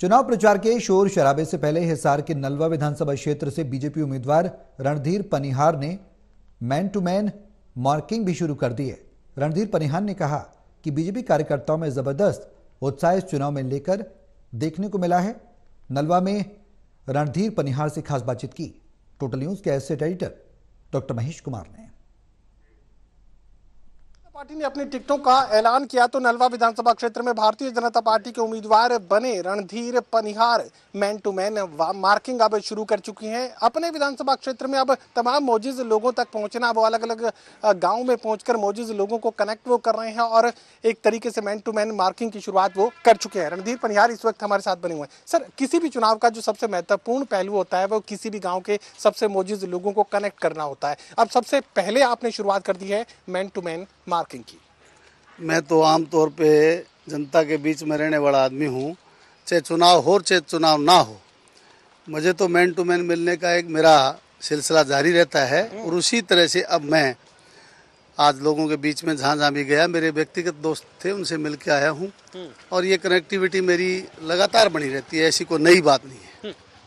चुनाव प्रचार के शोर शराबे से पहले हिसार के नलवा विधानसभा क्षेत्र से बीजेपी उम्मीदवार रणधीर पनिहार ने मैन टू मैन मार्किंग भी शुरू कर दी है। रणधीर पनिहार ने कहा कि बीजेपी कार्यकर्ताओं में जबरदस्त उत्साह इस चुनाव में लेकर देखने को मिला है। नलवा में रणधीर पनिहार से खास बातचीत की टोटल न्यूज के asset editor doctor Mahesh Kumar ने। पार्टी ने अपनी टिकटों का ऐलान किया तो नलवा विधानसभा क्षेत्र में भारतीय जनता पार्टी के उम्मीदवार बने Randhir Panihar man to man marking अब शुरू कर चुकी हैं। अपने विधानसभा क्षेत्र में अब तमाम मौजूद लोगों तक पहुंचना, वो अलग अलग गांव में पहुंचकर मौजूद लोगों को कनेक्ट वो कर रहे हैं और एक तरीके से मैन टू मैन मार्किंग की शुरुआत वो कर चुके हैं। रणधीर पनिहार इस वक्त हमारे साथ बने हुए हैं। सर, किसी भी चुनाव का जो सबसे महत्वपूर्ण पहलू होता है वो किसी भी गाँव के सबसे मौजूद लोगों को कनेक्ट करना होता है। अब सबसे पहले आपने शुरुआत कर दी है मैन टू मैन मार्किंग की। मैं तो आमतौर पे जनता के बीच में रहने वाला आदमी हूँ, चाहे चुनाव हो चाहे चुनाव ना हो, मुझे तो मैन टू मैन मिलने का एक मेरा सिलसिला जारी रहता है। और उसी तरह से अब मैं आज लोगों के बीच में जहाँ भी गया, मेरे व्यक्तिगत दोस्त थे उनसे मिल के आया हूँ और ये कनेक्टिविटी मेरी लगातार बनी रहती है, ऐसी कोई नई बात नहीं है।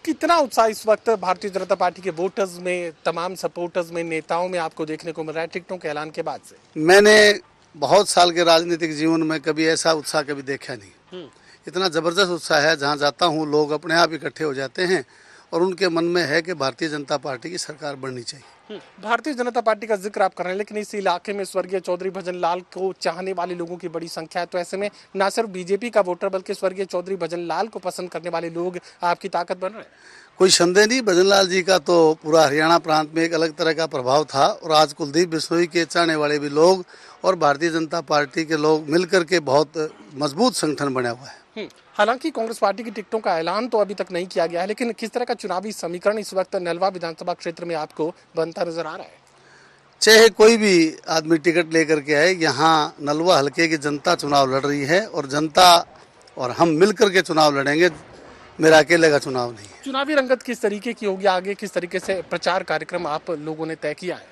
कितना उत्साह इस वक्त भारतीय जनता पार्टी के वोटर्स में, तमाम सपोर्टर्स में, नेताओं में आपको देखने को मिल रहा है टिकटों के ऐलान के बाद से? मैंने बहुत साल के राजनीतिक जीवन में कभी ऐसा उत्साह कभी देखा नहीं। इतना जबरदस्त उत्साह है, जहाँ जाता हूँ लोग अपने आप इकट्ठे हो जाते हैं और उनके मन में है कि भारतीय जनता पार्टी की सरकार बननी चाहिए। भारतीय जनता पार्टी का जिक्र आप कर रहे हैं, लेकिन इस इलाके में स्वर्गीय चौधरी भजन लाल को चाहने वाले लोगों की बड़ी संख्या है। तो ऐसे में न सिर्फ बीजेपी का वोटर बल्कि स्वर्गीय चौधरी भजन लाल को पसंद करने वाले लोग आपकी ताकत बन रहे हैं। कोई संदेह नहीं, भजन लाल जी का तो पूरा हरियाणा प्रांत में एक अलग तरह का प्रभाव था और आज कुलदीप बिश्नोई के चाहने वाले भी लोग और भारतीय जनता पार्टी के लोग मिलकर के बहुत मजबूत संगठन बना हुआ है। हालांकि कांग्रेस पार्टी की टिकटों का ऐलान तो अभी तक नहीं किया गया है, लेकिन किस तरह का चुनावी समीकरण इस वक्त नलवा विधानसभा क्षेत्र में आपको बनता नजर आ रहा है? चाहे कोई भी आदमी टिकट लेकर के आए, यहाँ नलवा हल्के की जनता चुनाव लड़ रही है और जनता और हम मिलकर के चुनाव लड़ेंगे, मेरा अकेले का चुनाव नहीं है। चुनावी रंगत किस तरीके की होगी, आगे किस तरीके से प्रचार कार्यक्रम आप लोगों ने तय किया है?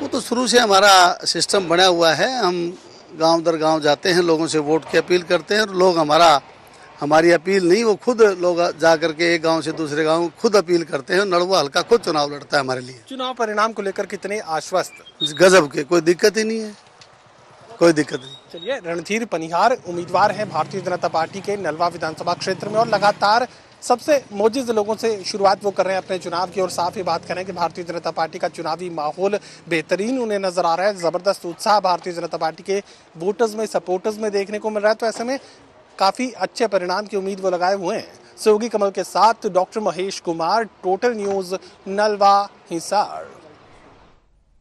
वो तो शुरू से हमारा सिस्टम बना हुआ है। हम गांव दर गांव जाते हैं, लोगों से वोट की अपील करते हैं और लोग हमारी अपील नहीं, वो खुद लोग जा करके एक गांव से दूसरे गांव खुद अपील करते हैं। नलवा हल्का खुद चुनाव लड़ता है हमारे लिए। चुनाव परिणाम को लेकर कितने आश्वस्त? गजब के, कोई दिक्कत ही नहीं है, कोई दिक्कत नहीं। चलिए, रणधीर पनिहार उम्मीदवार हैं भारतीय जनता पार्टी के नलवा विधानसभा क्षेत्र में और लगातार सबसे मौजूद लोगों से शुरुआत वो कर रहे हैं अपने चुनाव की और साफ ही बात करें कि भारतीय जनता पार्टी का चुनावी माहौल बेहतरीन उन्हें नजर आ रहा है। जबरदस्त उत्साह भारतीय जनता पार्टी के वोटर्स में, सपोर्टर्स में देखने को मिल रहा है। तो ऐसे में काफी अच्छे परिणाम की उम्मीद वो लगाए हुए हैं। सहयोगी कमल के साथ doctor Mahesh Kumar, total news, Nalwa, Hisar.